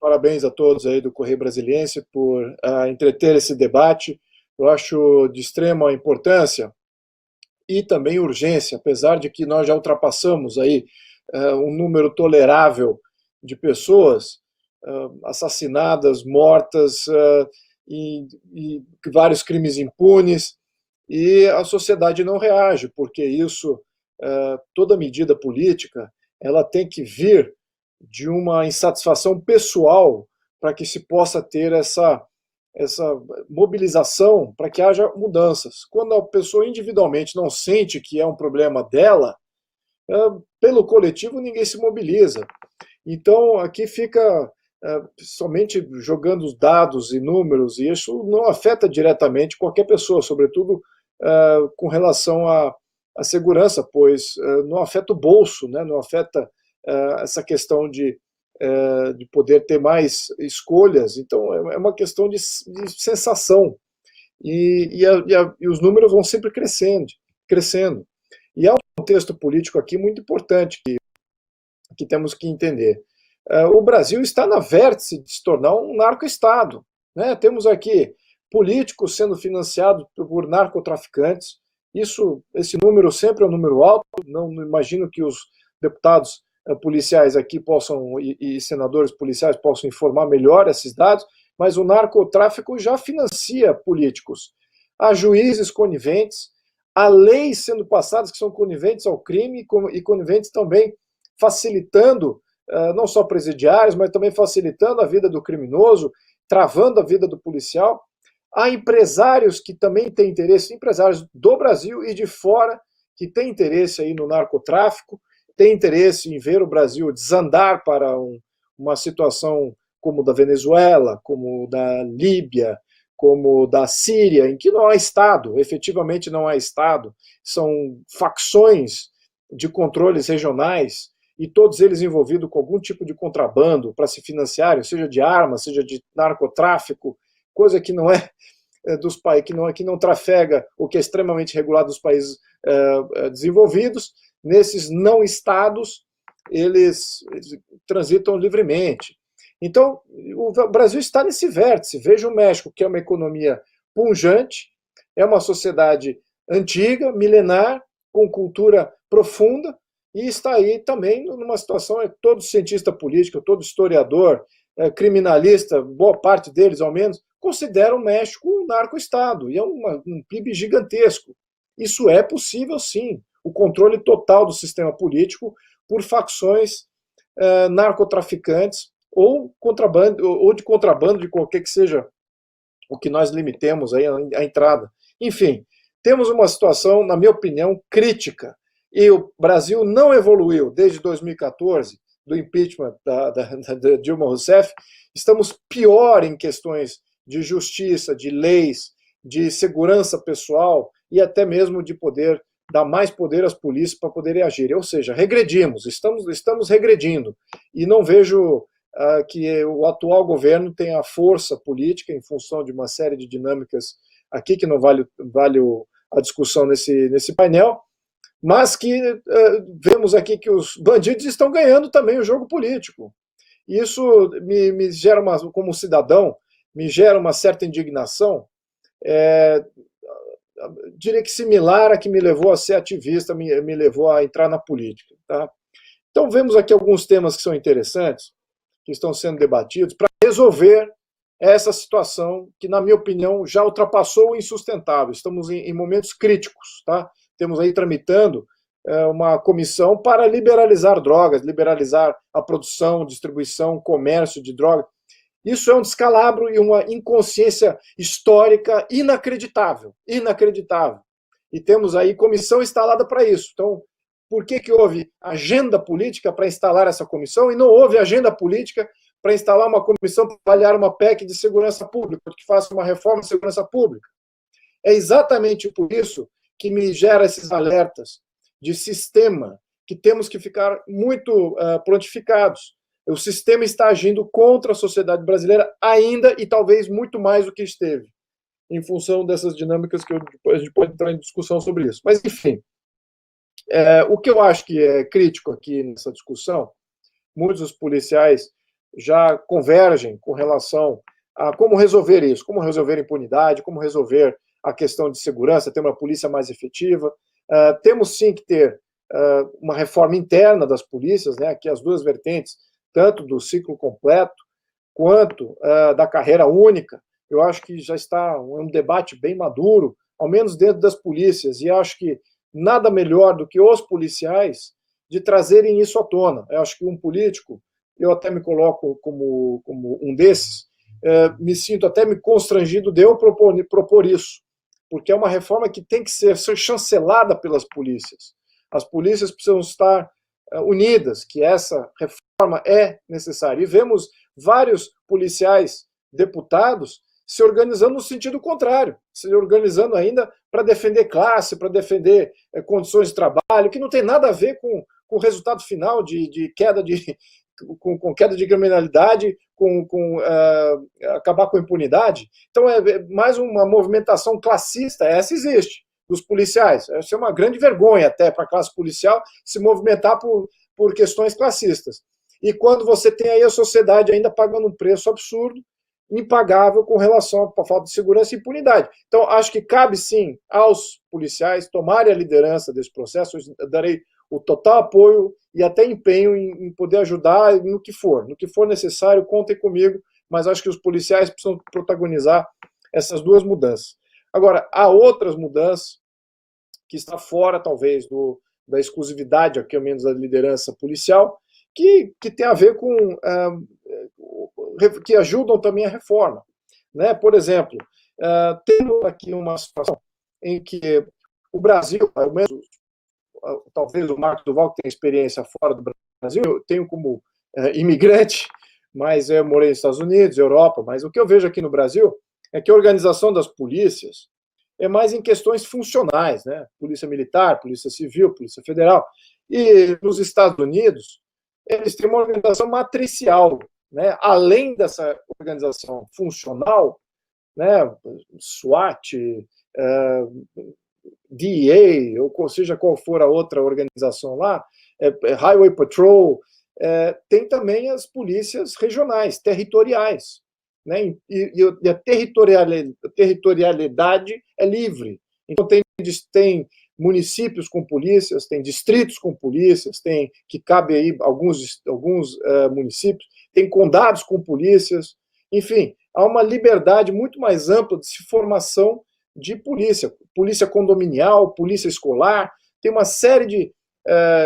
Parabéns a todos aí do Correio Brasiliense por entreter esse debate. Eu acho de extrema importância e também urgência, apesar de que nós já ultrapassamos aí um número tolerável de pessoas assassinadas, mortas e vários crimes impunes, e a sociedade não reage, porque isso, toda medida política, ela tem que vir de uma insatisfação pessoal para que se possa ter essa mobilização para que haja mudanças. Quando a pessoa individualmente não sente que é um problema dela, pelo coletivo ninguém se mobiliza. Então aqui fica somente jogando os dados e números, e isso não afeta diretamente qualquer pessoa, sobretudo com relação à segurança, pois não afeta o bolso, né? Não afeta essa questão de poder ter mais escolhas. Então é uma questão de sensação, e os números vão sempre crescendo. E há um contexto político aqui muito importante que temos que entender. O Brasil está na vértice de se tornar um narco-estado, né? Temos aqui políticos sendo financiados por narcotraficantes. Esse número sempre é um número alto. Não imagino que os deputados policiais aqui possam e senadores policiais possam informar melhor esses dados, mas o narcotráfico já financia políticos. Há juízes coniventes, há leis sendo passadas que são coniventes ao crime e coniventes também facilitando não só presidiários, mas também facilitando a vida do criminoso, travando a vida do policial. Há empresários que também têm interesse, empresários do Brasil e de fora, que têm interesse aí no narcotráfico, têm interesse em ver o Brasil desandar para uma situação como da Venezuela, como da Líbia, como da Síria, em que não há Estado, efetivamente não há Estado, são facções de controles regionais, e todos eles envolvidos com algum tipo de contrabando para se financiarem, seja de armas, seja de narcotráfico, coisa que não é dos países, que não trafega o que é extremamente regulado dos países desenvolvidos. Nesses não estados, eles transitam livremente. Então, o Brasil está nesse vértice. Veja o México, que é uma economia pujante, é uma sociedade antiga, milenar, com cultura profunda, e está aí também numa situação, todo cientista político, todo historiador, criminalista, boa parte deles ao menos, considera o México um narco-estado, e é um PIB gigantesco. Isso é possível, sim, o controle total do sistema político por facções narcotraficantes ou de contrabando, de qualquer que seja o que nós limitemos aí a entrada. Enfim, temos uma situação, na minha opinião, crítica. E o Brasil não evoluiu desde 2014, do impeachment da Dilma Rousseff. Estamos pior em questões de justiça, de leis, de segurança pessoal e até mesmo de poder dar mais poder às polícias para poderem agir. Ou seja, regredimos, estamos regredindo. E não vejo que o atual governo tenha a força política em função de uma série de dinâmicas aqui, que não vale a discussão nesse painel, mas que vemos aqui que os bandidos estão ganhando também o jogo político. Isso me gera, como cidadão, me gera uma certa indignação, diria que similar a que me levou a ser ativista, me levou a entrar na política. Tá? Então vemos aqui alguns temas que são interessantes, que estão sendo debatidos, para resolver essa situação que, na minha opinião, já ultrapassou o insustentável. Estamos em momentos críticos, tá? Temos aí tramitando uma comissão para liberalizar drogas, liberalizar a produção, distribuição, comércio de drogas. Isso é um descalabro e uma inconsciência histórica inacreditável, inacreditável. E temos aí comissão instalada para isso. Então, por que houve agenda política para instalar essa comissão e não houve agenda política para instalar uma comissão para avaliar uma PEC de segurança pública, que faça uma reforma de segurança pública? É exatamente por isso que me gera esses alertas de sistema, que temos que ficar muito prontificados. O sistema está agindo contra a sociedade brasileira ainda e talvez muito mais do que esteve, em função dessas dinâmicas que a gente pode entrar em discussão sobre isso. Mas, enfim, o que eu acho que é crítico aqui nessa discussão, muitos dos policiais já convergem com relação a como resolver isso, como resolver a impunidade, como resolver a questão de segurança, ter uma polícia mais efetiva. Temos sim que ter uma reforma interna das polícias, né, que as duas vertentes, tanto do ciclo completo quanto da carreira única. Eu acho que já está um debate bem maduro, ao menos dentro das polícias, e acho que nada melhor do que os policiais de trazerem isso à tona. Eu acho que um político, eu até me coloco como um desses, me sinto até me constrangido de eu propor isso, porque é uma reforma que tem que ser chancelada pelas polícias. As polícias precisam estar unidas, que essa reforma é necessária. E vemos vários policiais deputados se organizando no sentido contrário, se organizando ainda para defender classe, para defender condições de trabalho, que não tem nada a ver com o resultado final de queda com queda de criminalidade, acabar com a impunidade. Então é mais uma movimentação classista, essa existe, dos policiais. Isso é uma grande vergonha até para a classe policial se movimentar por questões classistas. E quando você tem aí a sociedade ainda pagando um preço absurdo, impagável com relação à falta de segurança e impunidade. Então, acho que cabe sim aos policiais tomarem a liderança desse processo. Eu darei o total apoio e até empenho em poder ajudar no que for. No que for necessário, contem comigo, mas acho que os policiais precisam protagonizar essas duas mudanças. Agora, há outras mudanças que está fora, talvez, da exclusividade, aqui ao menos, da liderança policial, que tem a ver com que ajudam também a reforma. Né? Por exemplo, temos aqui uma situação em que o Brasil, ao menos, talvez o Marco Duval, que tem experiência fora do Brasil, eu tenho como imigrante, mas eu morei nos Estados Unidos, Europa, mas o que eu vejo aqui no Brasil é que a organização das polícias é mais em questões funcionais, né? Polícia Militar, Polícia Civil, Polícia Federal. E nos Estados Unidos, eles têm uma organização matricial, né? Além dessa organização funcional, né? SWAT, DEA, ou seja qual for a outra organização lá, Highway Patrol, tem também as polícias regionais, territoriais. Né? E a territorialidade é livre. Então, tem municípios com polícias, tem distritos com polícias, que cabe aí alguns municípios, tem condados com polícias, enfim, há uma liberdade muito mais ampla de formação de polícia, polícia condominial, polícia escolar, tem uma série de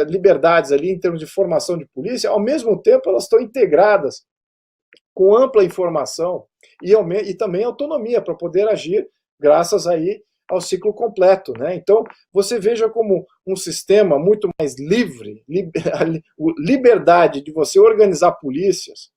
liberdades ali em termos de formação de polícia, ao mesmo tempo elas estão integradas com ampla informação e também autonomia para poder agir graças aí ao ciclo completo. Né? Então, você veja como um sistema muito mais livre, liberdade de você organizar polícias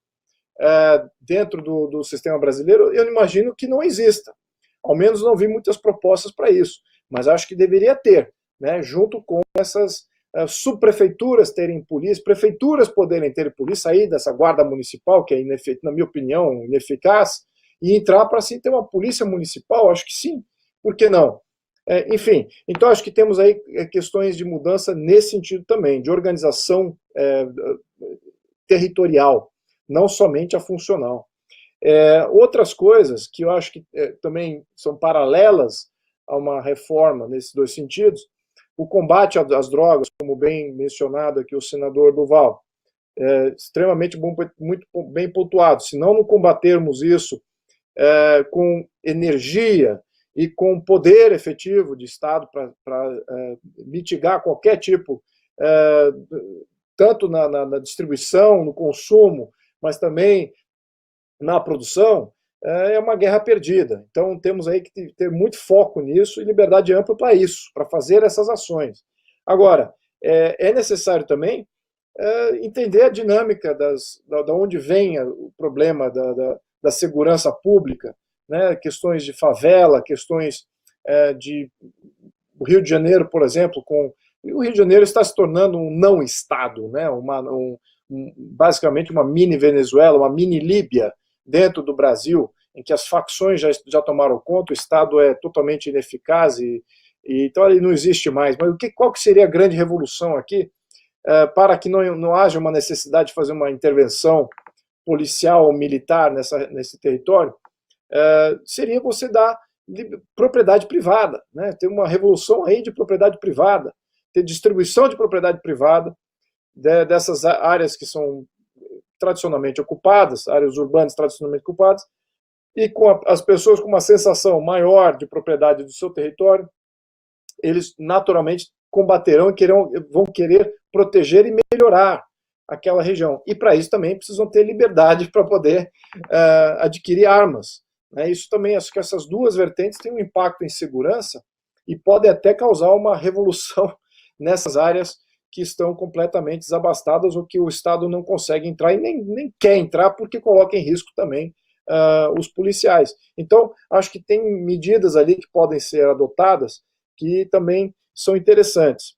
dentro do sistema brasileiro, eu imagino que não exista. Ao menos não vi muitas propostas para isso, mas acho que deveria ter, né? Junto com essas subprefeituras terem polícia, prefeituras poderem ter polícia, sair dessa guarda municipal, que é, na minha opinião, ineficaz, e entrar para assim ter uma polícia municipal, acho que sim, por que não? Enfim, então acho que temos aí questões de mudança nesse sentido também, de organização territorial, não somente a funcional. Outras coisas que eu acho que também são paralelas a uma reforma nesses dois sentidos, o combate às drogas, como bem mencionado aqui o senador Duval, extremamente bom, muito bem pontuado. Se não combatermos isso com energia e com poder efetivo de Estado para mitigar qualquer tipo, tanto na distribuição, no consumo, mas também na produção, é uma guerra perdida. Então temos aí que ter muito foco nisso e liberdade ampla para isso, para fazer essas ações. Agora, é necessário também entender a dinâmica da onde vem o problema da segurança pública, né? Questões de favela, questões de o Rio de Janeiro, por exemplo, o Rio de Janeiro está se tornando um não-estado, né? Basicamente uma mini Venezuela, uma mini Líbia dentro do Brasil, em que as facções já tomaram conta, o Estado é totalmente ineficaz então ele não existe mais. Mas qual que seria a grande revolução aqui para que não haja uma necessidade de fazer uma intervenção policial ou militar nesse território, seria você dar propriedade privada, né? Ter uma revolução aí de propriedade privada, ter distribuição de propriedade privada dessas áreas que são tradicionalmente ocupadas, áreas urbanas tradicionalmente ocupadas, e com as pessoas com uma sensação maior de propriedade do seu território, eles naturalmente combaterão e vão querer proteger e melhorar aquela região. E para isso também precisam ter liberdade para poder adquirir armas. Isso também, acho que essas duas vertentes têm um impacto em segurança e podem até causar uma revolução nessas áreas que estão completamente desabastadas ou que o Estado não consegue entrar e nem quer entrar porque coloca em risco também os policiais. Então, acho que tem medidas ali que podem ser adotadas que também são interessantes.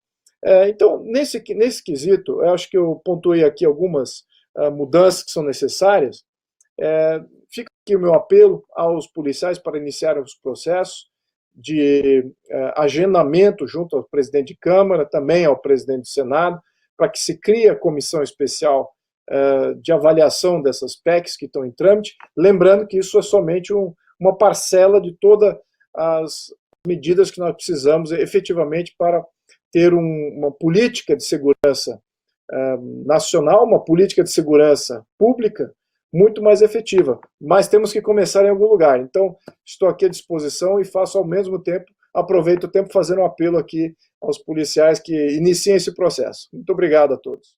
Então, nesse quesito, eu acho que eu pontuei aqui algumas mudanças que são necessárias. Fica aqui o meu apelo aos policiais para iniciarem os processos de agendamento junto ao presidente de Câmara, também ao presidente do Senado, para que se crie a comissão especial de avaliação dessas PECs que estão em trâmite, lembrando que isso é somente uma parcela de todas as medidas que nós precisamos efetivamente para ter uma política de segurança nacional, uma política de segurança pública muito mais efetiva. Mas temos que começar em algum lugar. Então, estou aqui à disposição e faço ao mesmo tempo, aproveito o tempo fazendo um apelo aqui aos policiais que iniciem esse processo. Muito obrigado a todos.